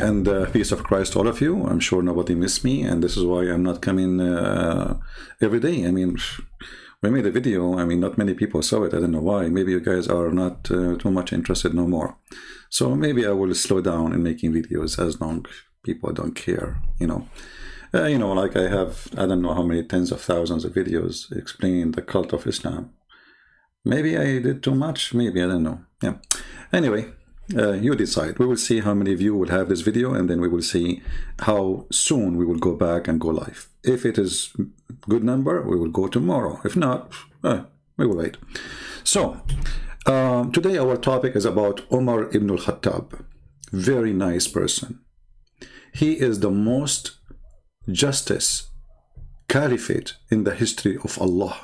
and peace of Christ to all of you. I'm sure nobody missed me, and this is why I'm not coming every day. I mean, we made a video. I mean, not many people saw it. I don't know why. Maybe you guys are not too much interested no more. So maybe I will slow down in making videos as long people don't care, you know. Like I have, I don't know how many tens of thousands of videos explaining the cult of Islam. Maybe I did too much. Maybe, I don't know. Yeah. Anyway, you decide. We will see how many of you will have this video, and then we will see how soon we will go back and go live. If it is good number, we will go tomorrow. If not, we will wait. So, today our topic is about Umar ibn al-Khattab. Very nice person. He is the most justice caliphate in the history of Allah.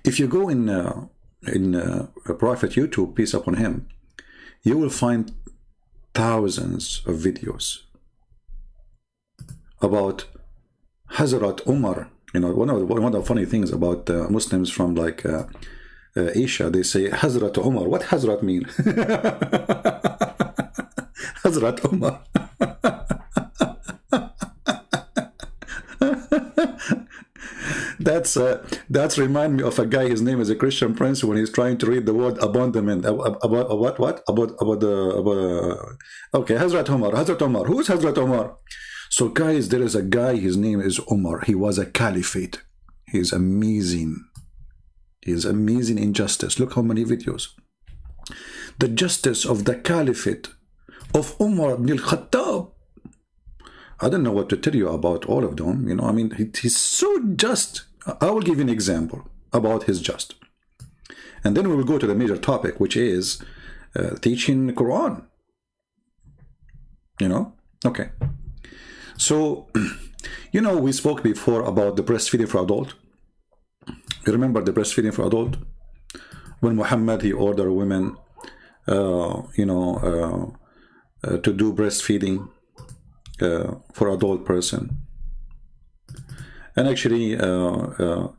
If you go in Prophet YouTube, peace upon him, you will find thousands of videos about Hazrat Umar. You know, one of the funny things about Muslims from like Asia, they say Hazrat Umar. What Hazrat mean? Hazrat Umar. That's remind me of a guy. His name is a Christian Prince when he's trying to read the word abandonment. About what? Okay, Hazrat Umar. Hazrat Umar. Who's Hazrat Umar? So guys, there is a guy. His name is Umar. He was a caliphate. He's amazing. He's amazing in justice. Look how many videos. The justice of the caliphate of Umar ibn al-Khattab. I don't know what to tell you about all of them. You know, I mean, he's so just. I will give you an example about his just. And then we will go to the major topic, which is teaching the Quran. You know? Okay. So, you know, we spoke before about the breastfeeding for adult. You remember the breastfeeding for adult? When Muhammad, he ordered women, to do breastfeeding for adult person. And actually a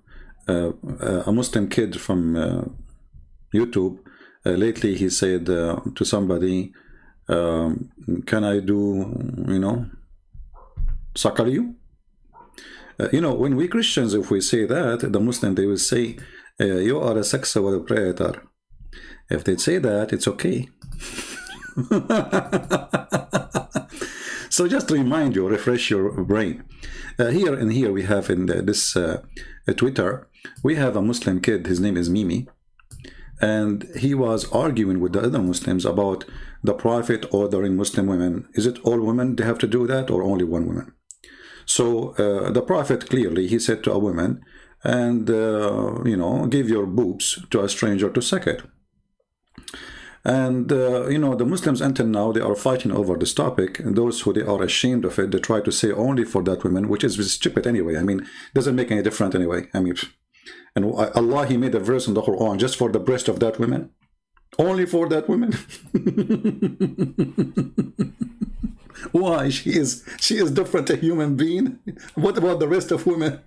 Muslim kid from YouTube lately, he said to somebody, can I do, you know, suckle you? When we Christians, if we say that, the Muslim, they will say, you are a sexual predator. If they say that, it's okay. So just to remind you, refresh your brain. Here we have in this Twitter, we have a Muslim kid. His name is Mimi, and he was arguing with the other Muslims about the Prophet ordering Muslim women. Is it all women they have to do that, or only one woman? So the Prophet clearly, he said to a woman, and give your boobs to a stranger to suck it. And the Muslims until now, they are fighting over this topic, and those who they are ashamed of it, they try to say only for that woman, which is stupid anyway. I mean, doesn't make any difference anyway. I mean, and Allah, he made a verse in the Quran just for the breast of that woman, only for that woman. Why? She is different, a human being. What about the rest of women?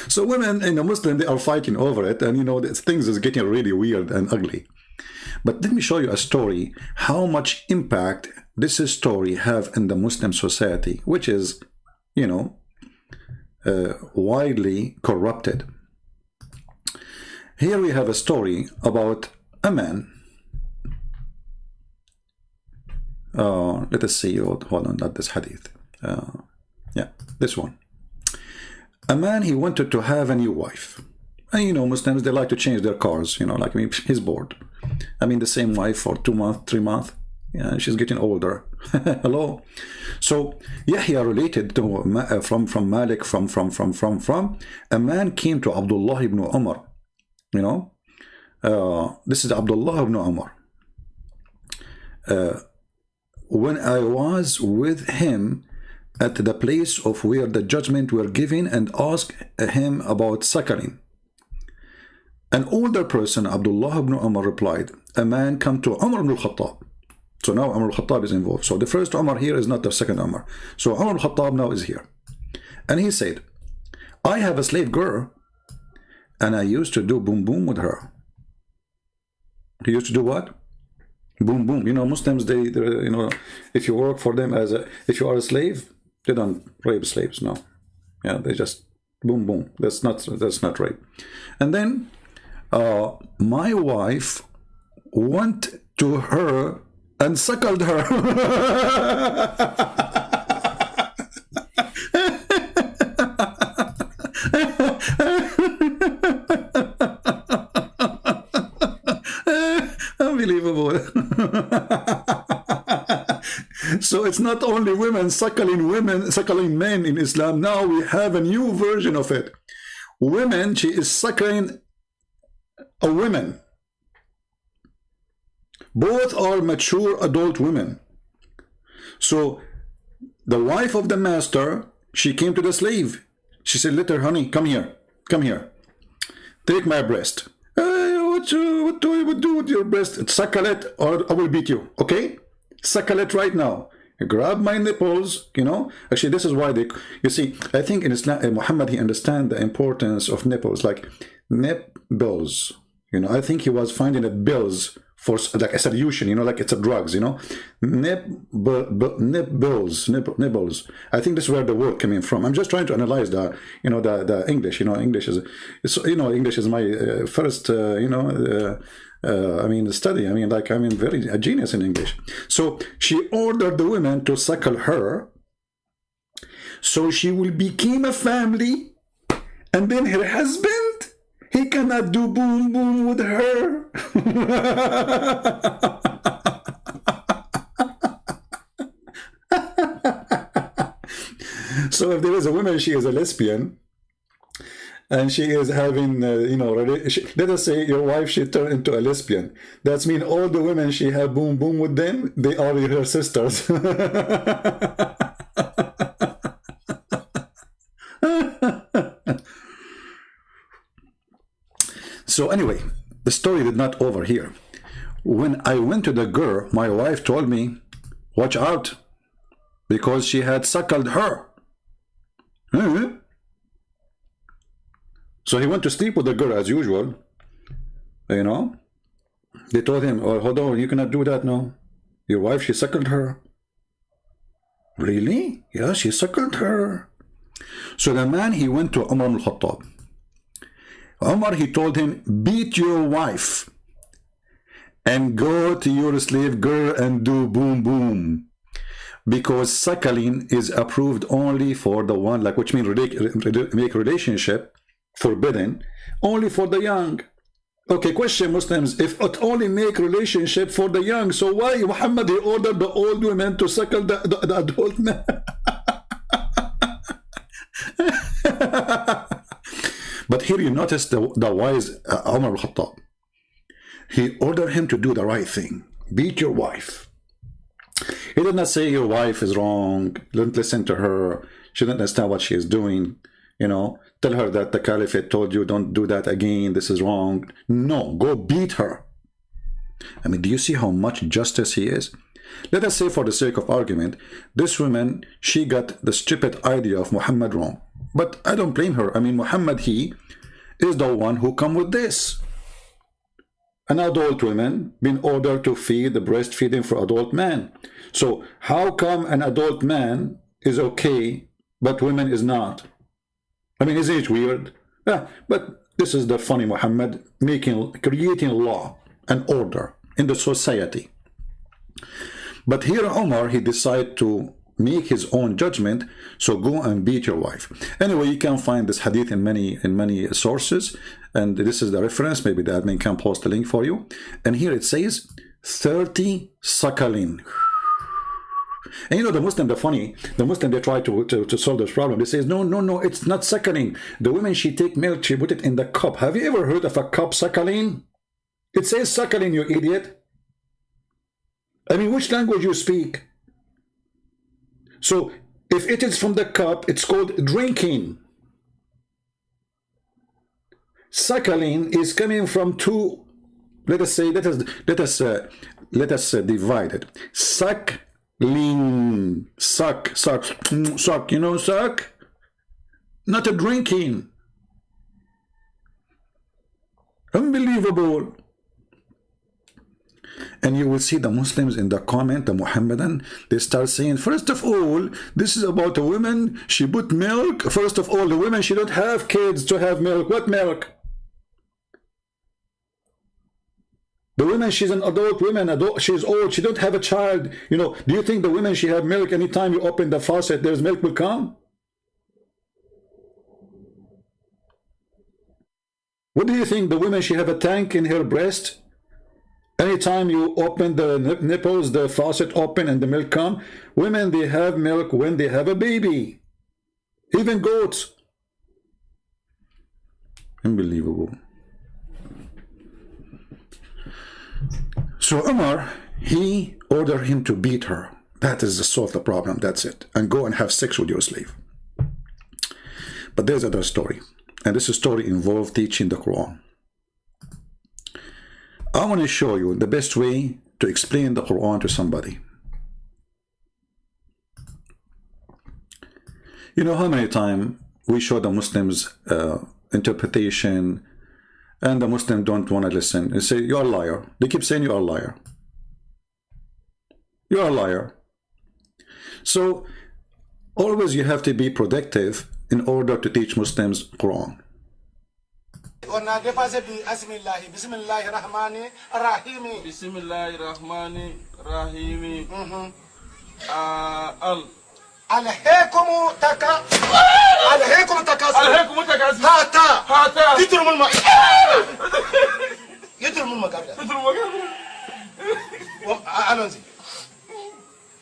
So women in a Muslim, they are fighting over it, and things is getting really weird and ugly. But let me show you a story, how much impact this story have in the Muslim society, which is, widely corrupted. Here we have a story about a man. Let us see. Hold on, not this hadith. Yeah, this one. A man, he wanted to have a new wife. And Muslims, they like to change their cars, like he's bored. I mean, the same wife for 2 months, 3 months. Yeah, she's getting older. Hello. So Yahya related to from Malik from a man came to Abdullah ibn Umar. This is Abdullah ibn Umar. When I was with him at the place of where the judgment were given, and asked him about suckling. An older person, Abdullah ibn Umar, replied, a man come to Umar ibn al-Khattab. So now Umar al-Khattab is involved. So the first Umar here is not the second Umar. So Umar al-Khattab now is here. And he said, I have a slave girl, and I used to do boom boom with her. He used to do what? Boom, boom. You know, Muslims, they you know, if you work for them as a, if you are a slave, they don't rape slaves. No, yeah, they just boom, boom. That's not rape. And then my wife went to her and suckled her. Unbelievable. So it's not only women, suckling men in Islam. Now we have a new version of it. Women, she is suckling a woman. Both are mature adult women. So the wife of the master, she came to the slave. She said, "Little honey, come here. Come here. Take my breast. What do I do with your breast? Suckle it or I will beat you. Okay? Suckle it right now. Grab my nipples." You know, actually, this is why they, you see, I think in Islam, Muhammad, he understands the importance of nipples, like bills. You know, I think he was finding it bills for like a solution, you know, like it's a drugs, you know, nibbles. I think this is where the word coming from. I'm just trying to analyze the, you know, the English. You know, English is, you know, English is my first, you know, I mean, study. I mean, like, I mean, very a genius in English. So she ordered the women to suckle her, so she will become a family, and then her husband, he cannot do boom boom with her. So if there is a woman, she is a lesbian, and she is having, you know, let us say your wife, she turned into a lesbian. That means all the women she have boom boom with them, they are her sisters. So anyway, the story did not over here. When I went to the girl, my wife told me, "Watch out, because she had suckled her." So he went to sleep with the girl as usual. You know, they told him, "Oh, hold on, you cannot do that now. Your wife, she suckled her." Really? Yeah, she suckled her. So the man, he went to Umar al-Khattab. Umar, he told him, "Beat your wife and go to your slave girl and do boom boom, because suckling is approved only for the one, like, which means make relationship forbidden only for the young." Okay, question, Muslims, if it only make relationship for the young, so why Muhammad, he ordered the old women to suckle the adult men? But here you notice the wise Umar al-Khattab. He ordered him to do the right thing. Beat your wife. He did not say your wife is wrong, don't listen to her, she doesn't understand what she is doing, you know, tell her that the Caliphate told you don't do that again, this is wrong. No, go beat her. I mean, do you see how much justice he is? Let us say, for the sake of argument, this woman, she got the stupid idea of Muhammad wrong. But I don't blame her. I mean, Muhammad, he is the one who come with this. An adult woman been ordered to feed the breastfeeding for adult man. So how come an adult man is okay, but women is not? I mean, isn't it weird? Yeah, but this is the funny Muhammad creating law and order in the society. But here Umar, he decided to make his own judgment, so go and beat your wife. Anyway, you can find this hadith in many sources, and this is the reference. Maybe the admin can post a link for you. And here it says 30 suckling. And you know, the Muslim, they try to solve this problem. They say, no, it's not suckling. The woman, she take milk, she put it in the cup. Have you ever heard of a cup suckling? It says suckling, you idiot. I mean, which language you speak? So if it is from the cup, it's called drinking. Suckling is coming from two. Let us divide it. Suckling, suck. You know, suck. Not a drinking. Unbelievable. And you will see the Muslims in the comment, the Muhammadan, they start saying, first of all, this is about a woman, she put milk. First of all, the women, she don't have kids to have milk. What milk? The woman, she's an adult woman, she's old, she don't have a child. You know, do you think the women, she have milk anytime you open the faucet, there's milk will come? What do you think? The woman, she have a tank in her breast? Anytime you open the nipples, the faucet open and the milk come? Women, they have milk when they have a baby. Even goats. Unbelievable. So Umar, he ordered him to beat her. That is to solve the problem, that's it. And go and have sex with your slave. But there's another story. And this story involves teaching the Quran. I want to show you the best way to explain the Quran to somebody. You know how many times we show the Muslims interpretation, and the Muslims don't want to listen. They say, you're a liar. They keep saying you're a liar. You're a liar. So always you have to be protective in order to teach Muslims Quran.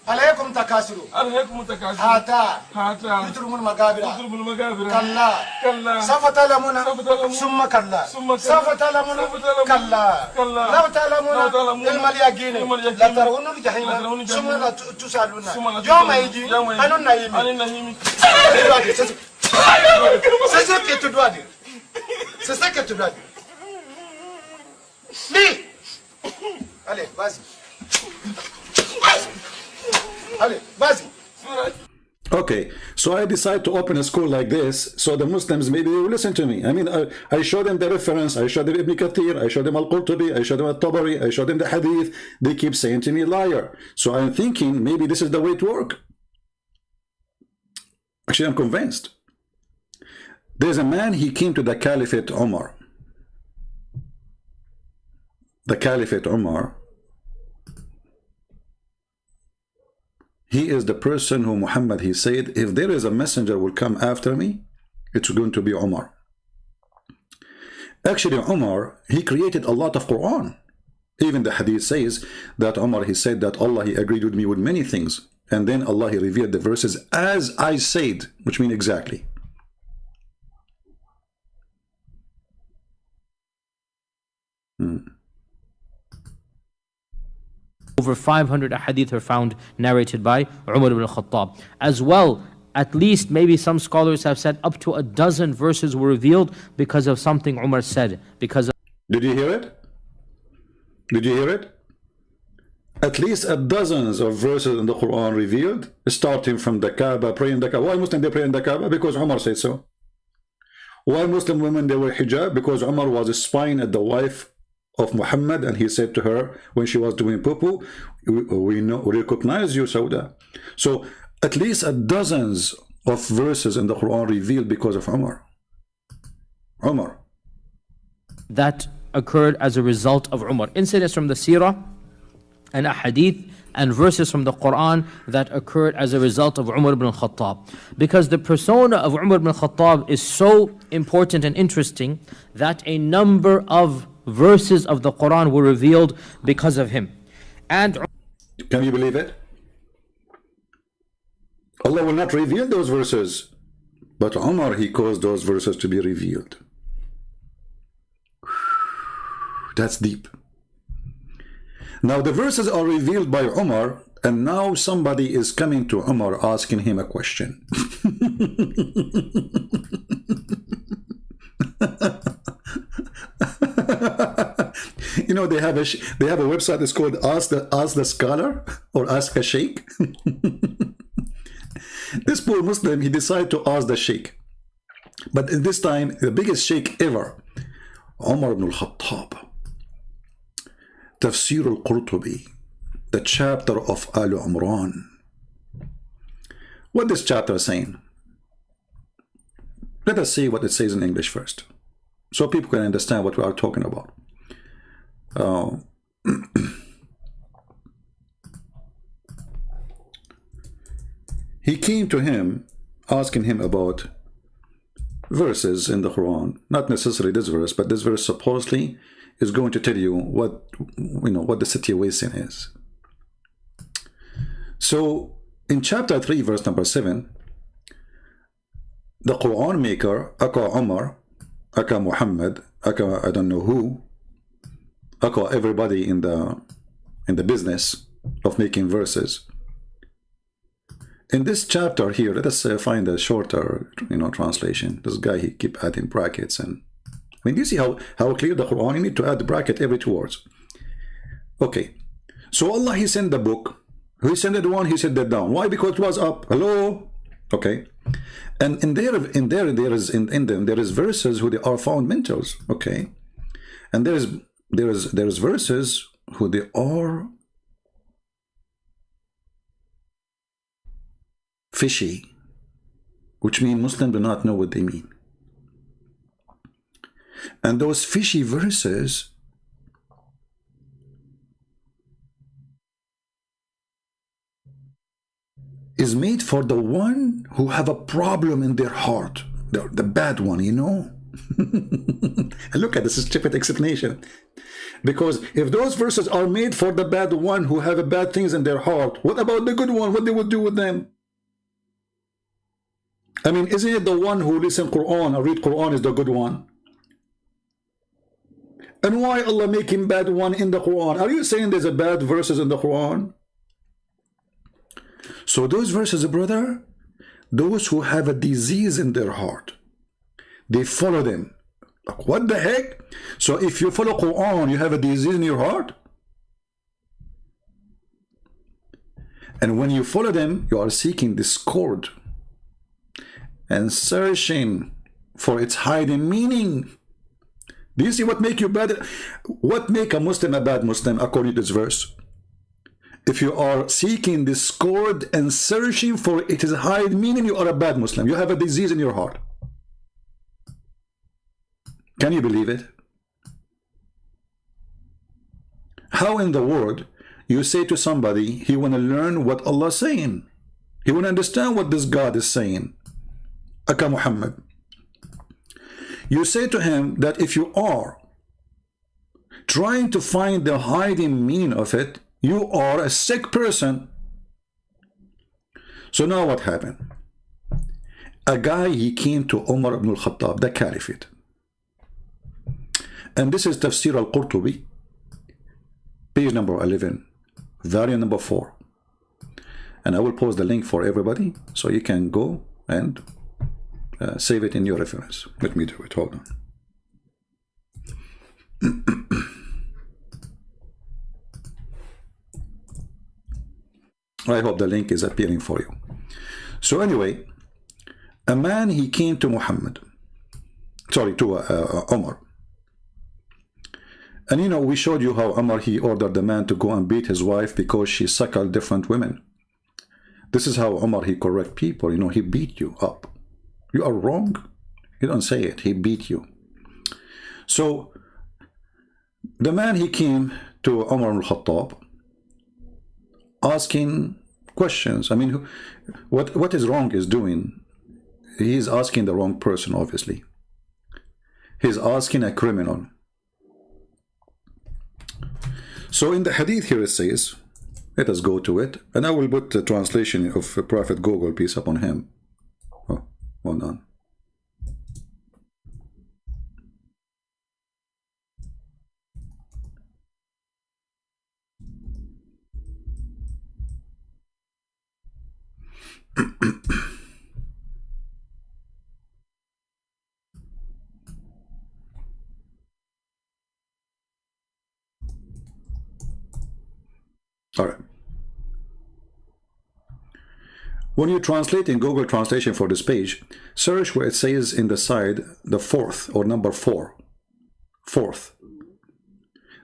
عليكم تكاسل هاتا يترم المقابر عليكم تكاسل هاتا يترم المقابر كلا سوف تعلمون ثم كلا سوف تعلمون كلا لو تعلمون علم اليقين لترون الجحيم ثم لا تسألون يوم يجي أنا النعيم c'est ça que tu dois dire. C'est ça que tu dois dire. Lis. Allez, vas-y. Allez, vas-y. Okay, so I decide to open a school like this, so the Muslims maybe will listen to me. I mean, I show them the reference, I show them Ibn Kathir, I show them Al-Qurtubi, I show them Al-Tabari, I show them the Hadith. They keep saying to me, liar. So I'm thinking maybe this is the way to work. Actually, I'm convinced. There's a man, he came to the Caliphate Umar. The Caliphate Umar, he is the person who Muhammad, he said, if there is a messenger will come after me, it's going to be Umar. Actually, Umar, he created a lot of Quran. Even the hadith says that Umar, he said that Allah, he agreed with me with many things. And then Allah, he revealed the verses as I said, which means exactly. Over 500 ahadith are found narrated by Umar ibn al-Khattab. As well, at least maybe some scholars have said up to a dozen verses were revealed because of something Umar said. Did you hear it? Did you hear it? At least a dozens of verses in the Quran revealed, starting from the Kaaba, praying the Kaaba. Why Muslims they pray in the Kaaba? Because Umar said so. Why Muslim women they wear hijab? Because Umar was spying at the wife of Muhammad, and he said to her when she was doing poo-poo, we recognize you, Sauda. So at least a dozens of verses in the Quran revealed because of Umar. That occurred as a result of Umar. Incidents from the Seerah and ahadith and verses from the Quran that occurred as a result of Umar ibn al-Khattab. Because the persona of Umar ibn al-Khattab is so important and interesting that a number of verses of the Quran were revealed because of him. And can you believe it? Allah will not reveal those verses, but Umar, he caused those verses to be revealed. That's deep. Now the verses are revealed by Umar, and now somebody is coming to Umar asking him a question. You know, they have a website that's called Ask the Scholar or Ask a Sheikh. This poor Muslim, he decided to ask the Sheikh, but in this time the biggest Sheikh ever, Umar ibn al-Khattab. Tafsir al-Qurtubi, the chapter of Al Umran. What this chapter is saying? Let us see what it says in English first, so people can understand what we are talking about. He came to him asking him about verses in the Quran, not necessarily this verse, but this verse supposedly is going to tell you what the situation is. So in chapter 3 verse number 7, the Quran maker, aka Umar, aka Muhammad, aka I don't know who, aka everybody in the business of making verses. In this chapter here, let us find a shorter translation. This guy, he keep adding brackets, and I mean, do you see how clear the Quran? You need to add the bracket every 2 words. Okay, so Allah, he sent the book. He sent it one, he sent that down. Why? Because it was up. Hello. Okay, and there is verses who they are fundamentals. Okay, and there is verses who they are fishy, which mean Muslims do not know what they mean. And those fishy verses is made for the one who have a problem in their heart, the bad one, And look at this stupid explanation. Because if those verses are made for the bad one who have bad things in their heart, what about the good one? What they would do with them? I mean, isn't it the one who listen Quran or read Quran is the good one? And why Allah make him bad one in the Quran? Are you saying there's a bad verses in the Quran? So those verses, brother, those who have a disease in their heart, they follow them. Like, what the heck? So if you follow Quran, you have a disease in your heart? And when you follow them, you are seeking discord and searching for its hiding meaning. Do you see what make you bad? What make a Muslim a bad Muslim according to this verse? If you are seeking discord and searching for its hiding meaning, you are a bad Muslim. You have a disease in your heart. Can you believe it? How in the world you say to somebody he want to learn what Allah is saying? He want to understand what this God is saying. Aka Muhammad. You say to him that if you are trying to find the hiding meaning of it, you are a sick person. So now what happened? A guy, he came to Umar ibn al-Khattab, the Caliphate. And this is Tafsir al-Qurtubi, page number 11, variant number 4. And I will post the link for everybody so you can go and save it in your reference. Let me do it. Hold on. I hope the link is appearing for you. So anyway, a man, he came to Muhammad, sorry, to Umar. And we showed you how Umar, he ordered the man to go and beat his wife because she suckled different women. This is how Umar, he correct people. He beat you up. You are wrong. You don't say it. He beat you. So the man, he came to Umar al-Khattab asking questions. I mean, what is wrong is doing? He's asking the wrong person, obviously. He's asking a criminal. So in the hadith here it says, let us go to it, and I will put the translation of Prophet Google, peace upon him. Oh, hold on. All right. When you translate in Google Translation for this page, search where it says in the side the fourth or number 4. Fourth.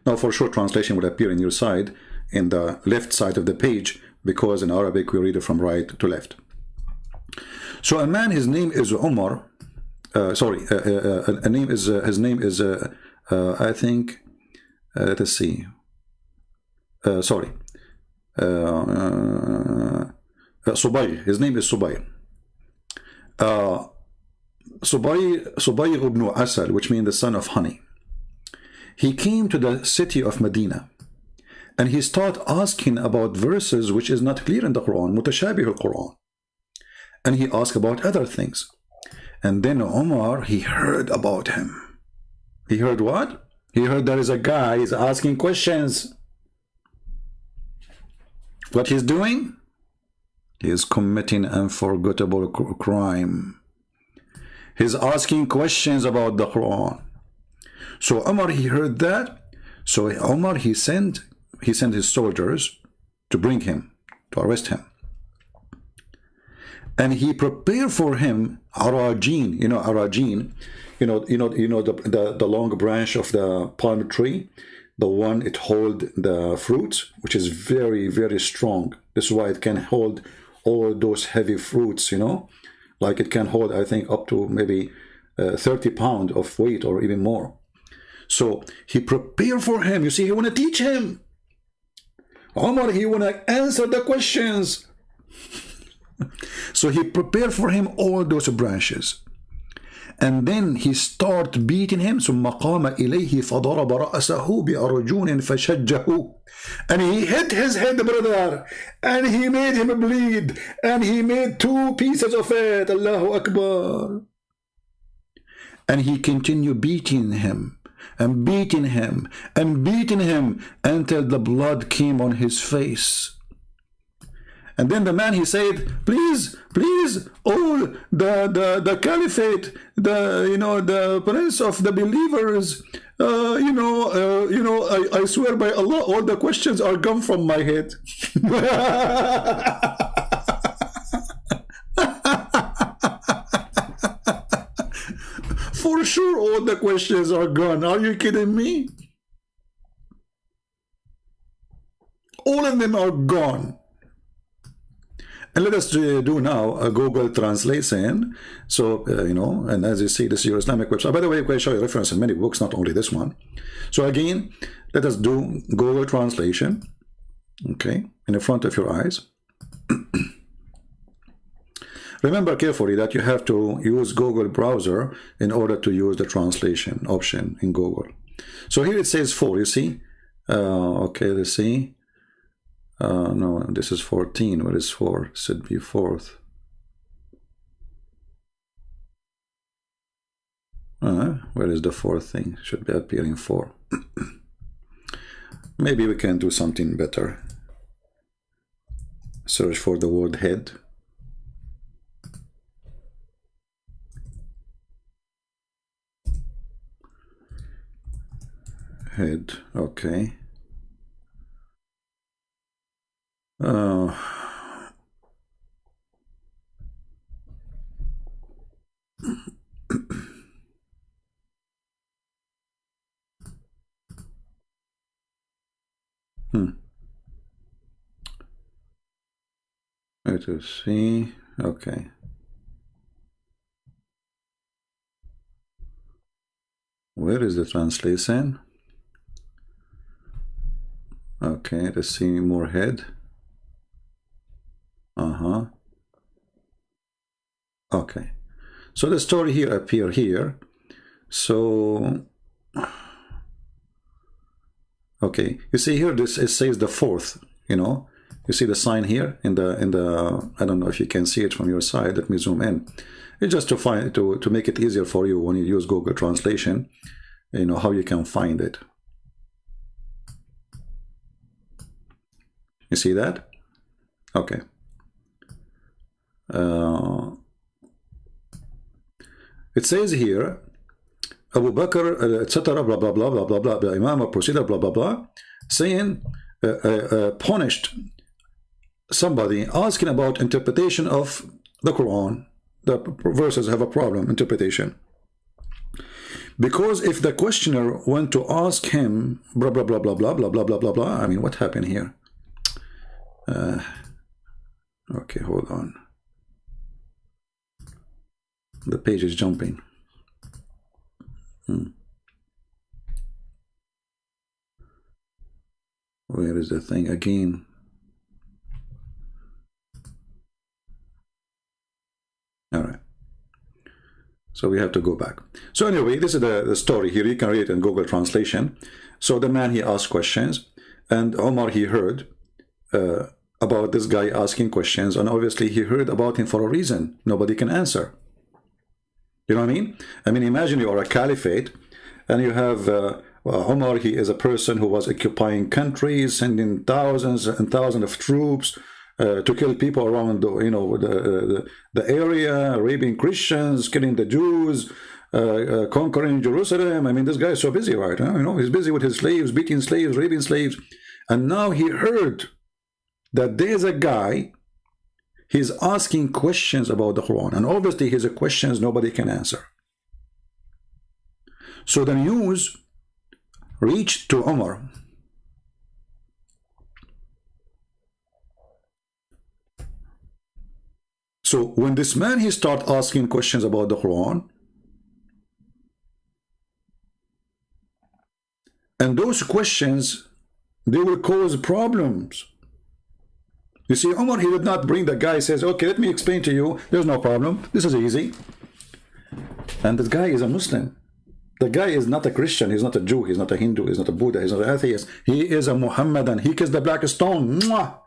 Now, for sure, translation will appear in your side, in the left side of the page, because in Arabic we read it from right to left. So a man, his name is Umar. His name is I think. Let us see. Subayr. His name is Subayr. Subayr ibn Asal, which means the son of honey. He came to the city of Medina, and he started asking about verses which is not clear in the Quran, mutashabih al-Quran. And he asked about other things. And then Umar, he heard about him. He heard what? He heard there is a guy, he's asking questions. What he's doing? He is committing unforgettable crime. He's asking questions about the Quran. So Umar, he heard that. So Umar, he sent his soldiers to bring him, to arrest him. And he prepared for him arajin. You know arajin, the long branch of the palm tree, the one it hold the fruits, which is very, very strong. This is why it can hold all those heavy fruits, like it can hold, I think, up to maybe 30 pounds of weight or even more. So he prepared for him. You see, he want to teach him. Umar, he want to answer the questions. So he prepared for him all those branches. And then he started beating him. ثم قام إليه فضرب رأسه بأرجون فشجه. And he hit his head, brother. And he made him bleed. And he made 2 pieces of it. Allahu Akbar. And he continued beating him. And beating him. And beating him. Until the blood came on his face. And then the man, he said, please, all the Caliphate, the prince of the believers, I swear by Allah, all the questions are gone from my head. For sure, all the questions are gone. Are you kidding me? All of them are gone. And let us do now a Google translation. So, and as you see, this is your Islamic website. By the way, I can show you reference in many books, not only this one. So again, let us do Google translation. Okay, in the front of your eyes. Remember carefully that you have to use Google browser in order to use the translation option in Google. So here it says 4, you see? Okay, let's see. No, this is 14. What is 4? Should be 4th. Where is the 4th thing? Should be appearing 4. Maybe we can do something better. Search for the word head. Head, okay. Let us see. Okay. Where is the translation? Okay, let's see more head. Okay, so the story here appear here. So okay, you see here this it says the 4th. You see the sign here in the I don't know if you can see it from your side. Let me zoom in. It's just to make it easier for you when you use Google Translation. How you can find it. You see that? Okay. It says here, Abu Bakr, etc., blah, blah, blah, blah, blah, blah, the Imam of procedure, blah, blah, blah, saying, punished somebody asking about interpretation of the Quran. The verses have a problem, interpretation. Because if the questioner went to ask him, blah, blah, blah, blah, blah, blah, blah, blah, blah, blah, I mean, what happened here? Okay, hold on. The page is jumping. Where is the thing again? All right. So we have to go back. So anyway, this is the story here. You can read it in Google Translation. So the man, he asked questions, and Omar, he heard about this guy asking questions, and obviously he heard about him for a reason. Nobody can answer. You know what I mean? I mean, imagine you are a caliphate, and you have Umar. He is a person who was occupying countries, sending thousands and thousands of troops to kill people around, you know, the area, raping Christians, killing the Jews, conquering Jerusalem. I mean, this guy is so busy, right? You know, he's busy with his slaves, beating slaves, raping slaves, and now he heard that there's a guy. He's asking questions about the Quran, and obviously his questions nobody can answer. So the news reached to Umar. So when this man, he started asking questions about the Quran, and those questions, they will cause problems. You see, Umar, he did not bring the guy, says, okay, let me explain to you. There's no problem. This is easy. And this guy is a Muslim. The guy is not a Christian. He's not a Jew. He's not a Hindu. He's not a Buddha. He's not an atheist. He is a Muhammadan. He kissed the black stone. Mwah!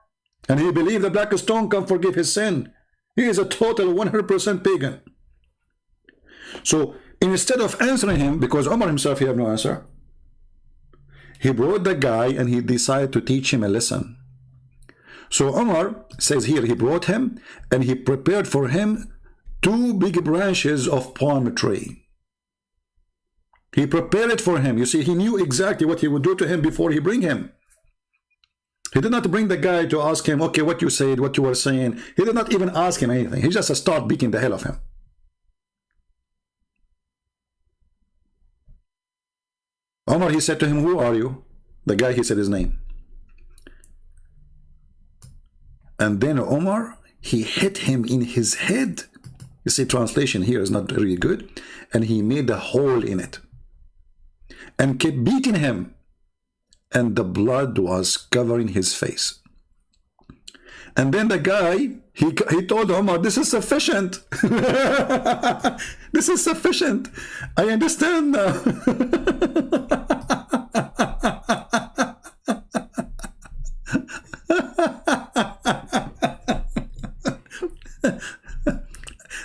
And he believed the black stone can forgive his sin. He is a total 100% pagan. So instead of answering him, because Umar himself, he had no answer, he brought the guy and he decided to teach him a lesson. So Umar says here, he brought him and he prepared for him 2 big branches of palm tree. He prepared it for him. You see, he knew exactly what he would do to him before he bring him. He did not bring the guy to ask him, okay, what you said, what you were saying. He did not even ask him anything. He just started beating the hell of him. Umar, he said to him, who are you? The guy, he said his name. And then Umar, he hit him in his head. You see, translation here is not really good. And he made a hole in it. And kept beating him. And the blood was covering his face. And then the guy, he told Umar, this is sufficient. This is sufficient. I understand now.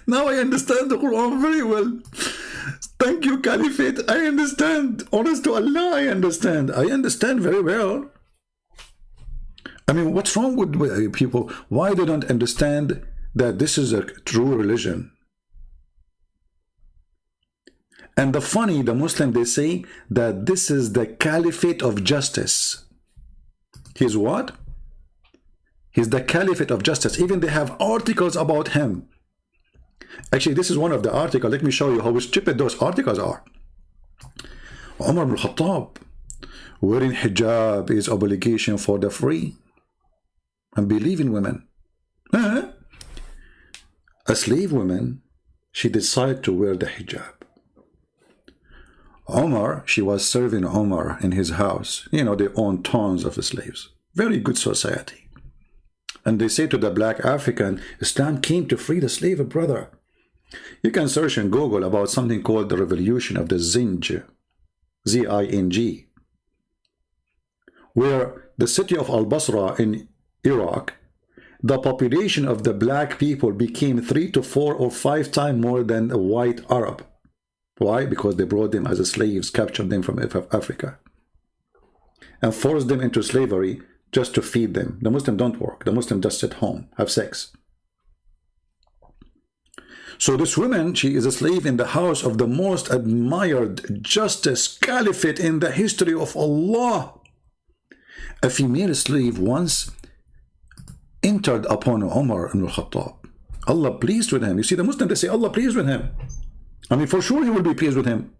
Now I understand the Quran very well. Thank you, Caliphate. I understand. Honest to Allah, I understand. I understand very well. I mean, what's wrong with people? Why they don't understand that this is a true religion? And the funny, the Muslim, they say that this is the Caliphate of justice. He's what? He's the Caliphate of justice. Even they have articles about him. Actually, this is one of the articles. Let me show you how stupid those articles are. Umar ibn Khattab, wearing hijab is obligation for the free. And believe in women. A slave woman, she decided to wear the hijab. Umar, she was serving Umar in his house. You know, they own tons of the slaves. Very good society. And they say to the black African, Islam came to free the slave, brother. You can search in Google about something called the revolution of the Zinj, Z-I-N-G, where the city of Al-Basra in Iraq, the population of the black people became 3 to 4 or 5 times more than a white Arab. Why? Because they brought them as slaves, captured them from Africa, and forced them into slavery just to feed them. The Muslims don't work. The Muslims just sit home, have sex. So this woman, she is a slave in the house of the most admired justice caliphate in the history of Allah. A female slave once entered upon Umar ibn al-Khattab. Allah pleased with him. You see, the Muslims, they say Allah pleased with him. I mean, for sure he will be pleased with him.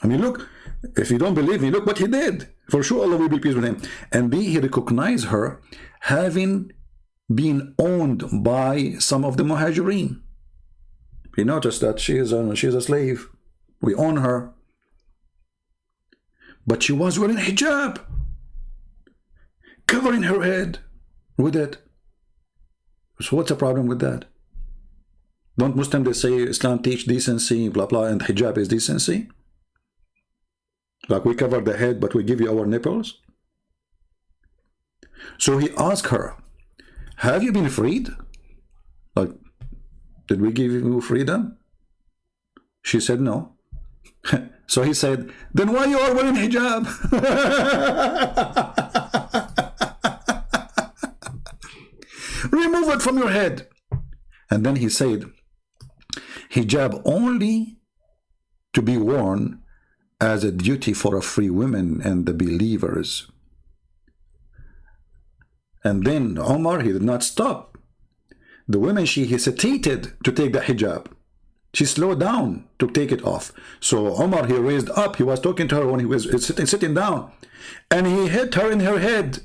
I mean, look, if you don't believe me, look what he did. For sure Allah will be pleased with him. And he recognized her having been owned by some of the Muhajirin. He noticed that she's a slave. We own her. But she was wearing hijab, covering her head with it. So what's the problem with that? Don't Muslims, they say Islam teach decency, blah, blah, and hijab is decency? Like we cover the head, but we give you our nipples? So he asked her, have you been freed? Like, did we give you freedom? She said no. So he said, then why you are wearing hijab? Remove it from your head. And then he said, hijab only to be worn as a duty for a free woman and the believers. And then Umar, he did not stop. The women, she hesitated to take the hijab. She slowed down to take it off. So Umar, he raised up. He was talking to her when he was sitting down. And he hit her in her head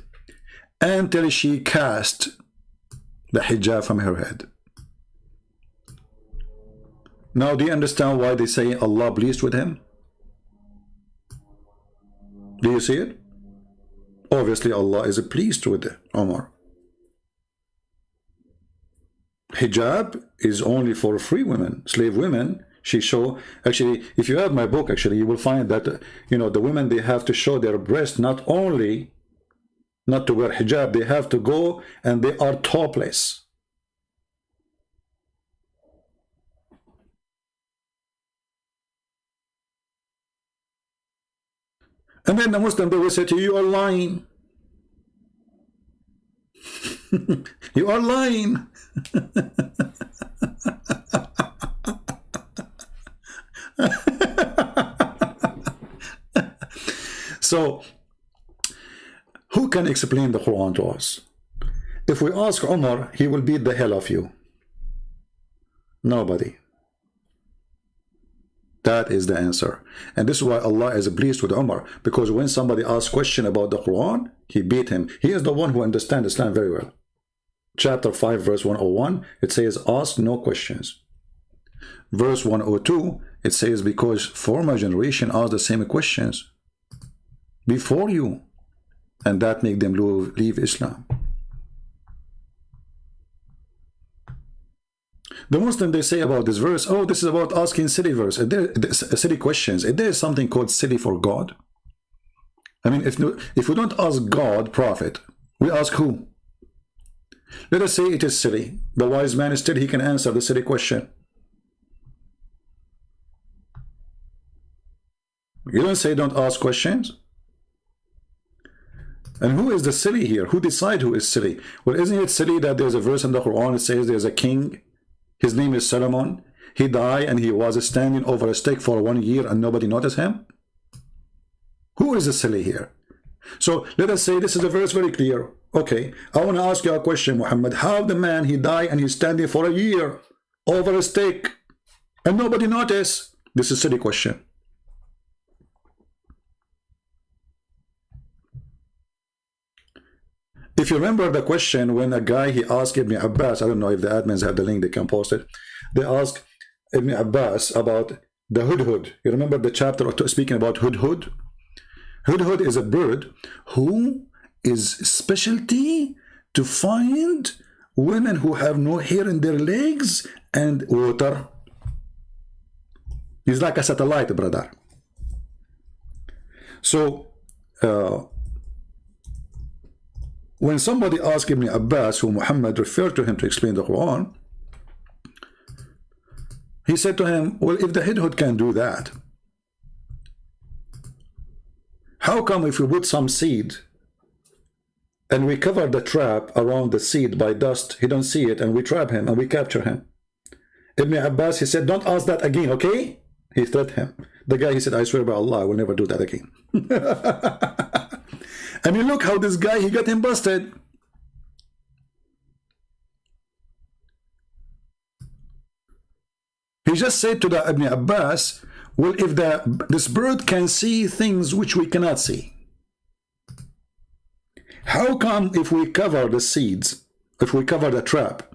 until she cast the hijab from her head. Now, do you understand why they say Allah pleased with him? Do you see it? Obviously, Allah is pleased with Umar. Hijab is only for free women, slave women. She show, actually, if you have my book, actually, you will find that, you know, the women, they have to show their breast, not only not to wear hijab, they have to go and they are topless. And then the Muslim, they will say to you, you are lying. You are lying. So, who can explain the Quran to us? If we ask Umar, he will beat the hell of you. Nobody. That is the answer. And this is why Allah is pleased with Umar. Because when somebody asks a question about the Quran, he beat him. He is the one who understands Islam very well. Chapter 5, verse 101, it says, ask no questions. Verse 102, it says, because former generation asked the same questions before you, and that make them leave Islam. The Muslim, they say about this verse, oh, this is about asking silly silly questions. Is there something called silly for God? I mean, if we don't ask God, prophet, we ask who? Let us say it is silly. The wise man, still he can answer the silly question. You don't say don't ask questions. And who is the silly here? Who decide who is silly? Well, isn't it silly that there's a verse in the Quran that says there's a king, his name is Solomon, he died and he was standing over a stick for 1 year and nobody noticed him? Who is the silly here? So let us say this is a verse very clear. Okay, I want to ask you a question, Muhammad. How the man, he died and he's standing for a year over a stick and nobody noticed? This is a silly question. If you remember the question when a guy, he asked Ibn Abbas, I don't know if the admins have the link, they can post it. They asked Ibn Abbas about the hudhud. You remember the chapter speaking about hudhud? Hudhud is a bird who is specialty to find women who have no hair in their legs and water. He's like a satellite, brother. So, when somebody asked Ibn Abbas, who Muhammad referred to him to explain the Quran, he said to him, well, if the hudhud can do that, how come if we put some seed and we cover the trap around the seed by dust, he don't see it, and we trap him and we capture him? Ibn Abbas, he said, don't ask that again, okay? He threatened him. The guy, he said, I swear by Allah, I will never do that again. I mean, look how this guy, he got him busted. He just said to the Ibn Abbas, Well, if this bird can see things which we cannot see, how come if we cover the seeds, if we cover the trap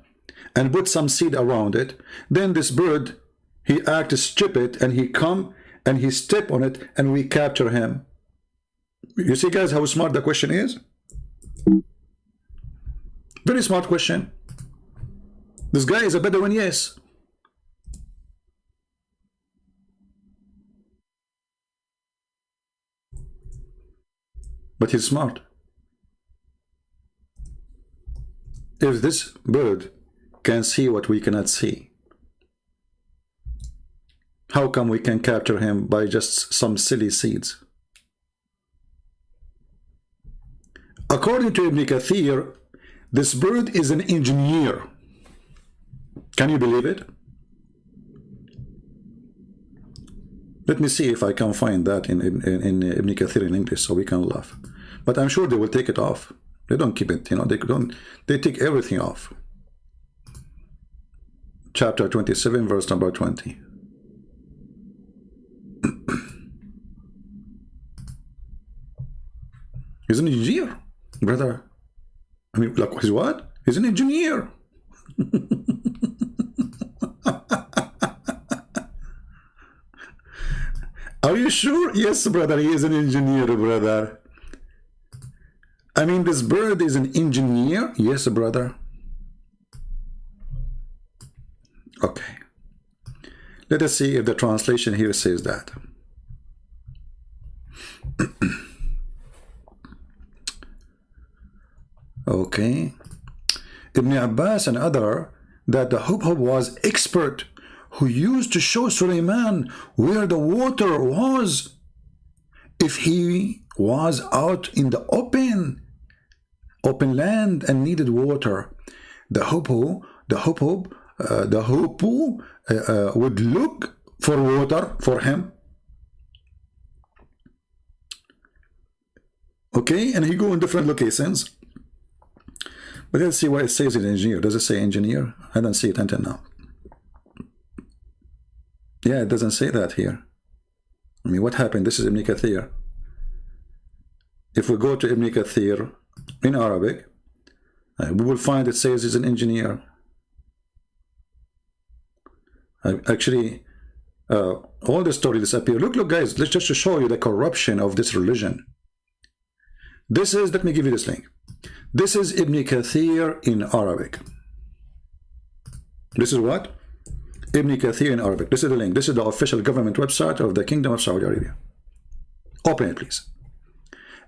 and put some seed around it, then this bird, he acts stupid and he come and he step on it and we capture him? You see, guys, how smart the question is? Very smart question. This guy is a Bedouin, yes. But he's smart. If this bird can see what we cannot see, how come we can capture him by just some silly seeds? According to Ibn Kathir, this bird is an engineer. Can you believe it? Let me see if I can find that in Ibn Kathir in English so we can laugh. But I'm sure they will take it off. They don't keep it, you know, they take everything off. Chapter 27, verse number 20. He's an engineer, brother. I mean, like, he's what? He's an engineer. Are you sure? Yes, brother, he is an engineer, brother. I mean, this bird is an engineer? Yes, brother. Okay. Let us see if the translation here says that. Okay. Ibn Abbas and other, that the Hubhub was expert, who used to show Suleiman where the water was if he was out in the open land and needed water. The Hubhub would look for water for him. Okay, and he go in different locations. But let's see what it says in engineer. Does it say engineer? I don't see it until now. Yeah, it doesn't say that here. I mean, what happened? This is Ibn Kathir. If we go to Ibn Kathir in Arabic, we will find it says he's an engineer. Actually, all the story disappear. Look, guys, let's just show you the corruption of this religion. This is, let me give you this link. This is Ibn Kathir in Arabic. This is what? Ibn Kathir in Arabic. This is the link. This is the official government website of the Kingdom of Saudi Arabia. Open it, please.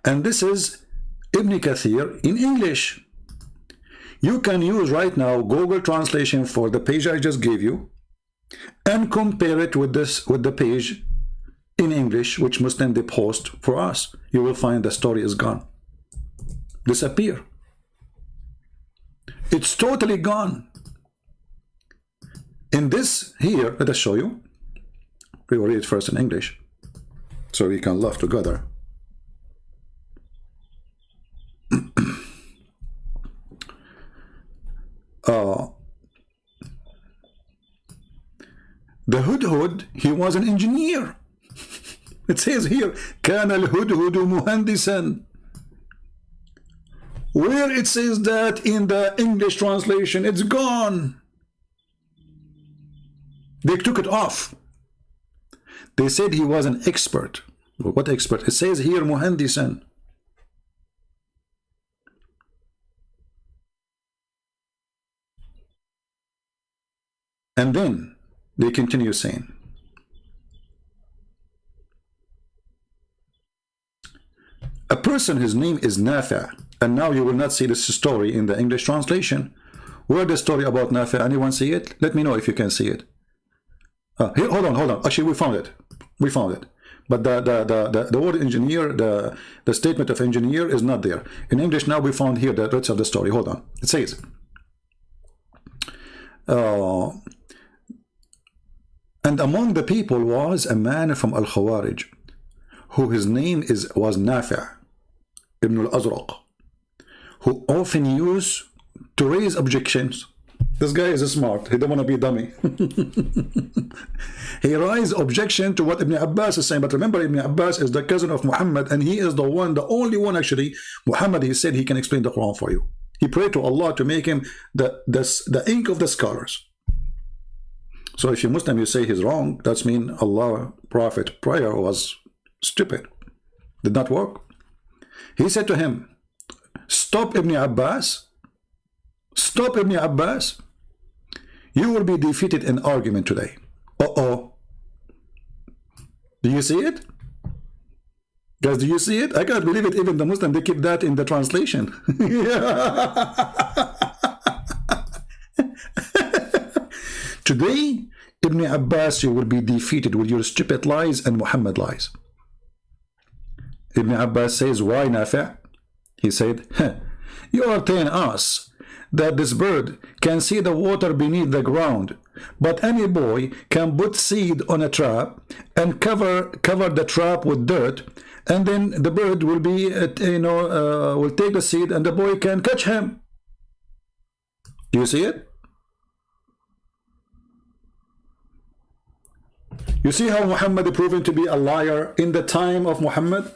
And this is Ibn Kathir in English. You can use right now Google translation for the page I just gave you and compare it with the page in English which Muslim they post for us. You will find the story is gone. Disappear. It's totally gone. In this here, let us show you. We will read it first in English so we can laugh together. The Hudhud, he was an engineer. It says here, كان الهدهد مهندسا. Where it says that in the English translation, it's gone. They took it off. They said he was an expert. What expert? It says here مهندسا. And then they continue saying, a person, his name is Nafi'. And now you will not see this story in the English translation. Where the story about Nafi'? Anyone see it? Let me know if you can see it. Here, hold on. Actually, we found it. But the word engineer, the statement of engineer is not there. In English now we found here the rest of the story. Hold on. It says, and among the people was a man from Al-Khawarij, who his name was Nafi' ibn al-Azraq, who often used to raise objections. This guy is smart. He don't want to be dummy. He raised objection to what Ibn Abbas is saying. But remember, Ibn Abbas is the cousin of Muhammad, and he is the one, the only one actually. Muhammad, he said he can explain the Quran for you. He prayed to Allah to make him the ink of the scholars. So if you Muslim, you say he's wrong, that's mean Allah, Prophet, prayer was stupid. Did not work. He said to him, stop Ibn Abbas. Stop Ibn Abbas. You will be defeated in argument today. Uh-oh. Do you see it? Guys, do you see it? I can't believe it. Even the Muslim, they keep that in the translation. Today, Ibn Abbas, you will be defeated with your stupid lies and Muhammad lies. Ibn Abbas says, why, Nafi'? He said, you are telling us that this bird can see the water beneath the ground, but any boy can put seed on a trap and cover the trap with dirt, and then the bird will be, will take the seed and the boy can catch him. Do you see it? You see how Muhammad is proven to be a liar in the time of Muhammad?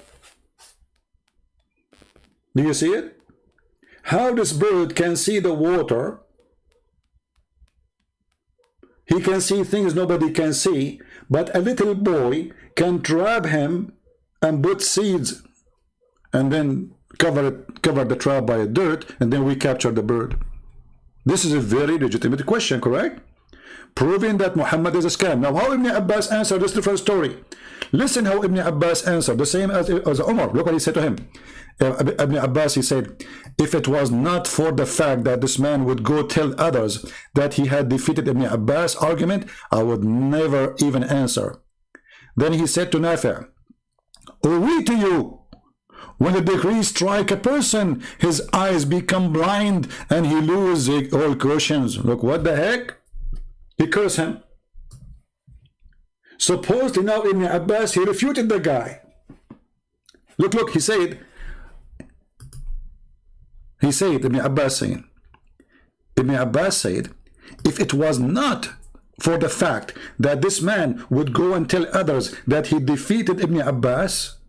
Do you see it? How this bird can see the water. He can see things nobody can see, but a little boy can trap him and put seeds and then cover the trap by dirt, and then we capture the bird. This is a very legitimate question, correct? Proving that Muhammad is a scam. Now, how Ibn Abbas answered this different story? Listen how Ibn Abbas answered, the same as Umar. Look what he said to him. Ibn Abbas, he said, if it was not for the fact that this man would go tell others that he had defeated Ibn Abbas' argument, I would never even answer. Then he said to Nafi', "Woe to you! When the decree strike a person, his eyes become blind and he loses all questions." Look, what the heck? He cursed him. Supposedly now Ibn Abbas, he refuted the guy. Look, he said, Ibn Abbas said, if it was not for the fact that this man would go and tell others that he defeated Ibn Abbas'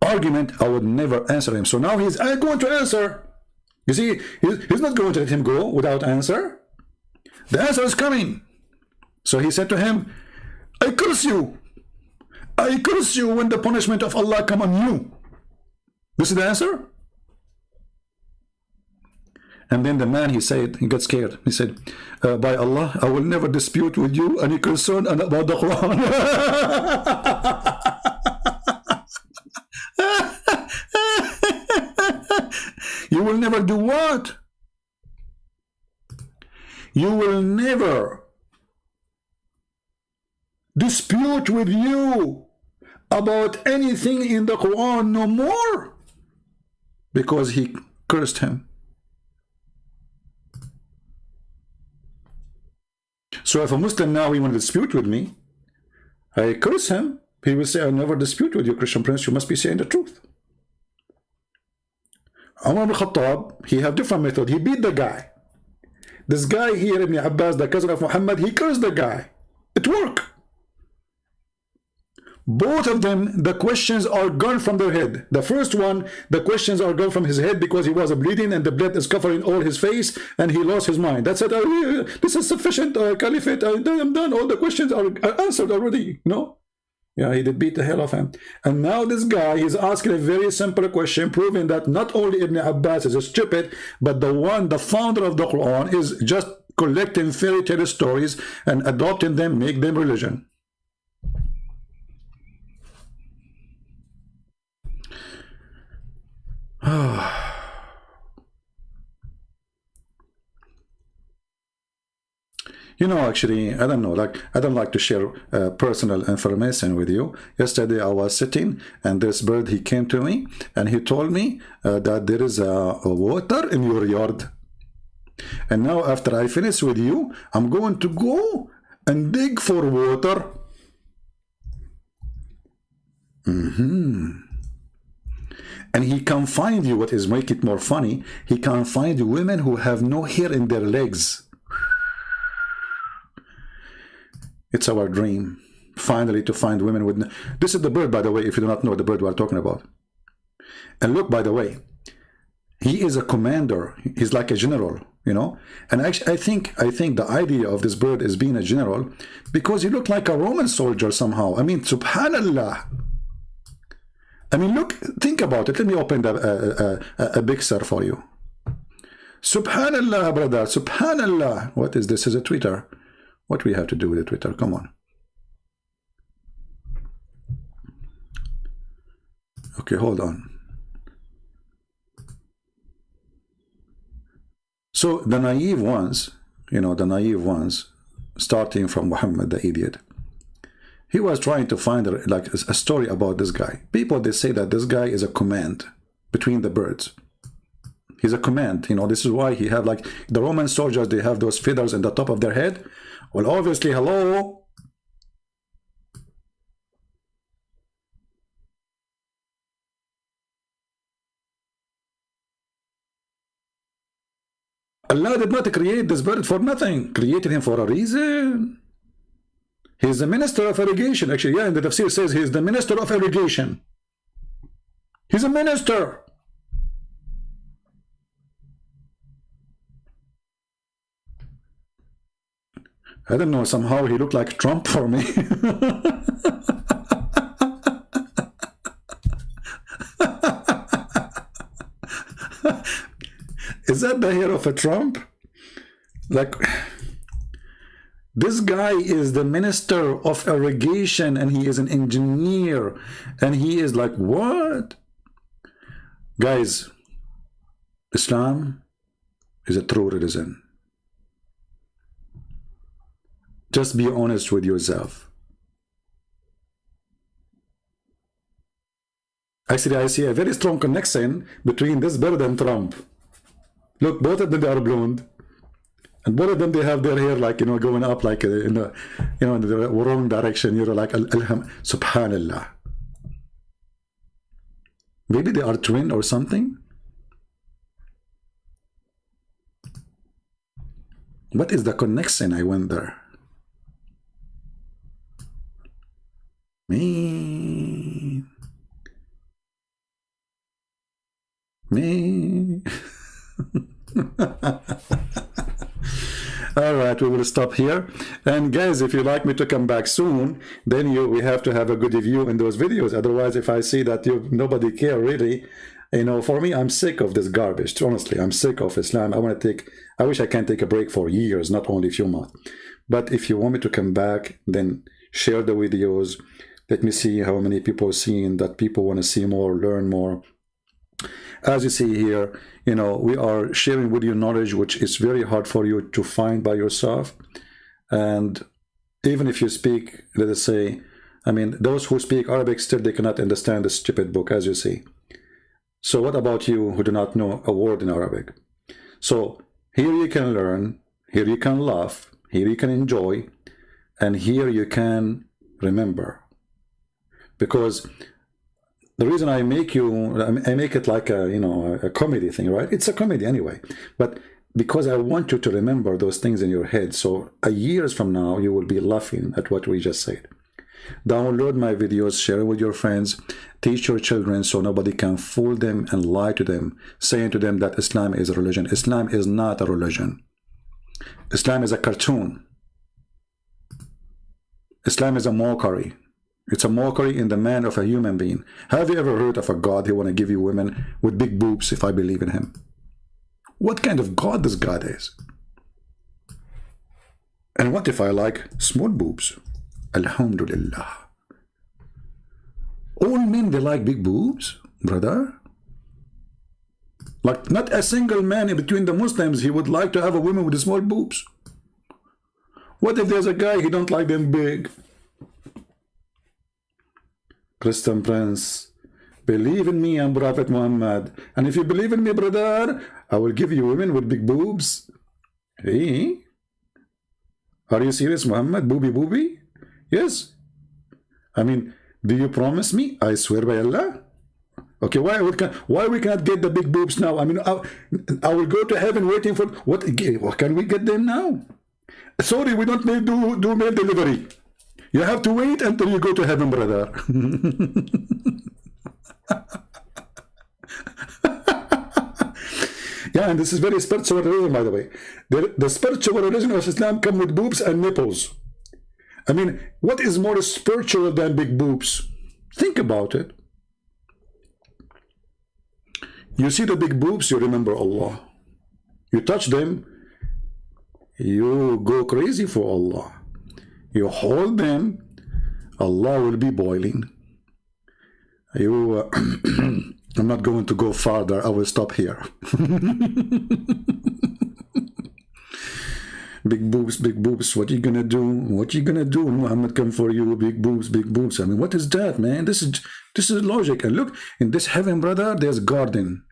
argument, I would never answer him. So now he's going to answer. You see, he's not going to let him go without answer. The answer is coming. So he said to him, I curse you. I curse you when the punishment of Allah come on you. This is the answer? And then the man, he said, he got scared. He said, by Allah, I will never dispute with you any concern about the Quran. You will never do what? You will never dispute with you about anything in the Quran no more, because he cursed him. So if a Muslim now he want to dispute with me, I curse him. He will say, I never dispute with you, Christian Prince. You must be saying the truth. Umar ibn Khattab, he have different method. He beat the guy. This guy here, Ibn Abbas, the cousin of Muhammad, he cursed the guy. It worked. Both of them, the questions are gone from their head. The first one, the questions are gone from his head because he was bleeding and the blood is covering all his face and he lost his mind. That's it. This is sufficient, Caliphate. I'm done. All the questions are answered already. No? Yeah, he did beat the hell of him. And now this guy is asking a very simple question, proving that not only Ibn Abbas is stupid, but the founder of the Quran is just collecting fairy tale stories and adopting them, make them religion. You know, actually, I don't know, like, I don't like to share personal information with you. Yesterday I was sitting and this bird, he came to me and he told me that there is a water in your yard. And now after I finish with you, I'm going to go and dig for water. And he can find you, what is make it more funny, he can find women who have no hair in their legs. It's our dream, finally, to find women with... This is the bird, by the way, if you do not know the bird we are talking about. And look, by the way, he is a commander. He's like a general, you know. And actually, I think the idea of this bird is being a general because he looked like a Roman soldier somehow. I mean, subhanallah. I mean, look, think about it. Let me open a picture for you. Subhanallah, brother, subhanallah. What is this? Is a Twitter. What do we have to do with the Twitter? Come on. Okay, hold on. So the naive ones, you know, the naive ones, starting from Muhammad the idiot, he was trying to find like a story about this guy. People, they say that this guy is a command between the birds. He's a command, you know. This is why he have, like, the Roman soldiers, they have those feathers in the top of their head. Well, obviously, hello. Allah did not create this bird for nothing. Created him for a reason. He's the minister of irrigation. Actually, yeah, in the tafsir says he's the minister of irrigation. He's a minister. I don't know, somehow he looked like Trump for me. Is that the hair of a Trump? Like, this guy is the minister of irrigation and he is an engineer and he is like, what? Guys, Islam is a true religion. Just be honest with yourself. Actually, I see a very strong connection between this bird and Trump. Look, both of them, they are blonde. And both of them, they have their hair, like, you know, going up like in the, you know, in the wrong direction. You know, like, subhanallah. Maybe they are twin or something. What is the connection? I wonder. Me. All right, we will stop here. And guys, if you like me to come back soon, then we have to have a good review in those videos. Otherwise, if I see that nobody care really, you know, for me, I'm sick of this garbage. Honestly, I'm sick of Islam. I wish I can take a break for years, not only a few months. But if you want me to come back, then share the videos. Let me see how many people are seeing that people want to see more, learn more. As you see here, you know, we are sharing with you knowledge which is very hard for you to find by yourself. And even if you speak, let us say, I mean, those who speak Arabic still, they cannot understand the stupid book, as you see. So what about you who do not know a word in Arabic? So here you can learn, here you can laugh, here you can enjoy, and here you can remember. Because the reason I make it like a, you know, a comedy thing, right? It's a comedy anyway. But because I want you to remember those things in your head. So years from now, you will be laughing at what we just said. Download my videos, share it with your friends, teach your children so nobody can fool them and lie to them, saying to them that Islam is a religion. Islam is not a religion. Islam is a cartoon. Islam is a mockery. It's a mockery in the man of a human being. Have you ever heard of a God who want to give you women with big boobs if I believe in him? What kind of God this God is? And what if I like small boobs? Alhamdulillah. All men, they like big boobs, brother. Like, not a single man in between the Muslims, he would like to have a woman with small boobs. What if there's a guy, he don't like them big? Christian Prince, believe in me and Prophet Muhammad. And if you believe in me, brother, I will give you women with big boobs. Hey? Are you serious, Muhammad? Booby? Yes. I mean, do you promise me? I swear by Allah. Okay, why we cannot get the big boobs now? I mean, I will go to heaven waiting for... What can we get them now? Sorry, we don't need do mail delivery. You have to wait until you go to heaven, brother. Yeah, and this is very spiritual religion, by the way. The spiritual religion of Islam come with boobs and nipples. I mean, what is more spiritual than big boobs? Think about it. You see the big boobs, you remember Allah. You touch them, you go crazy for Allah. You hold them, Allah will be boiling. I'm not going to go farther, I will stop here. Big boobs, what you gonna do? What you gonna do when Muhammad come for you? Big boobs. I mean, what is that, man? This is logic. And look, in this heaven, brother, there's garden.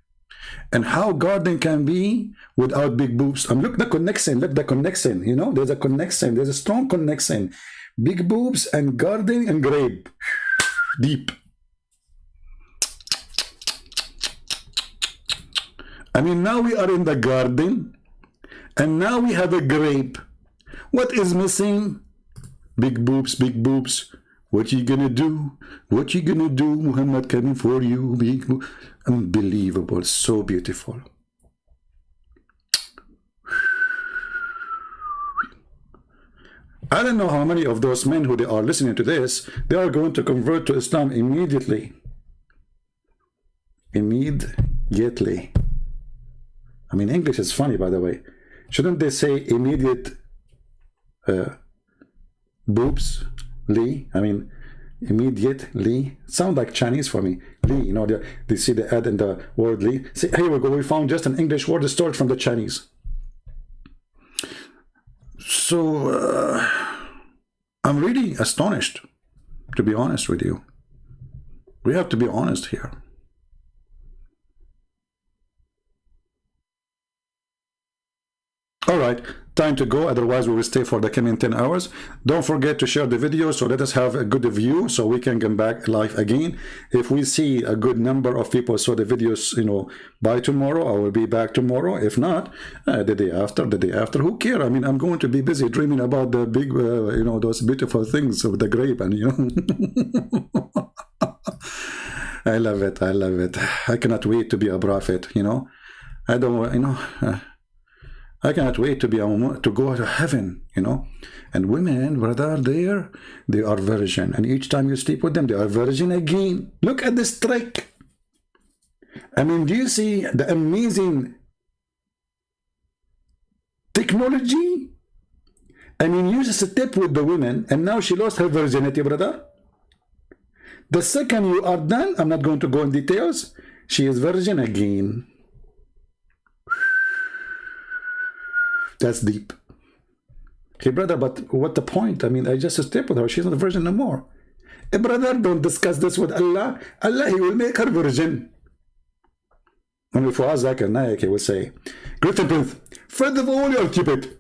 And how garden can be without big boobs? Look the connection, you know, there's a connection, there's a strong connection. Big boobs and garden and grape. Deep. I mean, now we are in the garden, and now we have a grape. What is missing? Big boobs, big boobs. What you gonna do? What you gonna do? Muhammad coming for you. Big boobs. Unbelievable. So beautiful. I don't know how many of those men who they are listening to this, they are going to convert to Islam immediately. Immediately. I mean, English is funny, by the way. Shouldn't they say immediate boobs? Lee? I mean, immediately. Sound like Chinese for me. Lee, you know, they see the ad in the word Lee. See, here we go. We found just an English word stored from the Chinese. So, I'm really astonished, to be honest with you. We have to be honest here. All right, time to go, otherwise we will stay for the coming 10 hours. Don't forget to share the video, so let us have a good view so we can come back live again. If we see a good number of people saw the videos, you know, by tomorrow, I will be back tomorrow. If not, the day after, who cares? I mean, I'm going to be busy dreaming about the big, you know, those beautiful things with the grape, and you know. I love it, I love it. I cannot wait to be a prophet, you know. I don't, you know, I cannot wait to be to go to heaven, you know. And women, brother, they are virgin, and each time you sleep with them, they are virgin again. Look at this trick. I mean, do you see the amazing technology? I mean, you just step with the women, and now she lost her virginity, brother. The second you are done, I'm not going to go in details, she is virgin again. That's deep. Okay, brother, but what the point? I mean, I just step with her. She's not a virgin no more. Hey, brother, don't discuss this with Allah. Allah, He will make her virgin. And if Fuaz Zakir Naik, he will say, Great and Prince, first of all, you are stupid.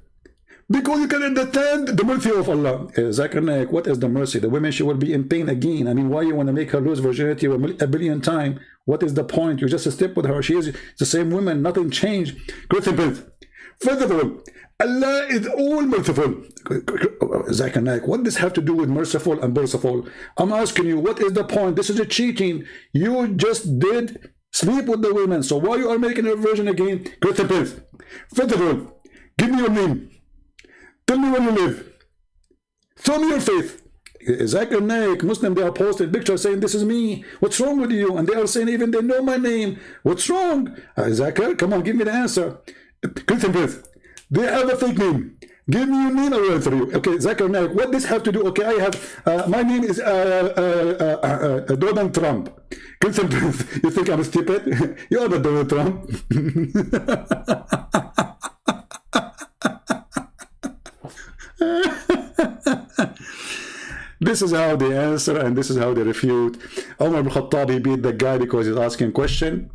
Because you can understand the mercy of Allah. Zakir Naik, what is the mercy? The women, she will be in pain again. I mean, why you want to make her lose virginity a billion times? What is the point? You just step with her. She is the same woman. Nothing changed. Great and Prince. First of all, Allah is all merciful. Zakir Naik, what does have to do with merciful and merciful? I'm asking you, what is the point? This is a cheating. You just did sleep with the women. So why you are making a virgin again? Great and Prince. First of all, give me your name. Tell me where you live. Show me your faith. Zakir Naik, Muslim, they are posting pictures saying, this is me. What's wrong with you? And they are saying, even they know my name. What's wrong? Zakir, come on, give me the answer. Great and Prince, they have a fake name. Give me your name, I will answer you. Okay, Zakir Naik, what does have to do? Okay, I have, my name is Donald Trump. Great and Prince, you think I'm stupid? You are not Donald Trump. This is how they answer, and this is how they refute. Umar ibn Khattab, he beat the guy because he's asking a question.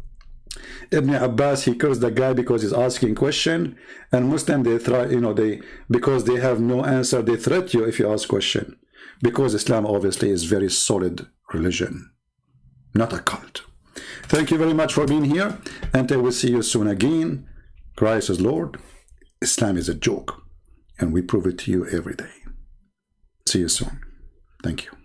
Ibn Abbas, he cursed the guy because he's asking question. And Muslim, they try, you know, because they have no answer, they threat you if you ask question. Because Islam obviously is very solid religion, not a cult. Thank you very much for being here. Until we see you soon again. Christ is Lord. Islam is a joke. And we prove it to you every day. See you soon. Thank you.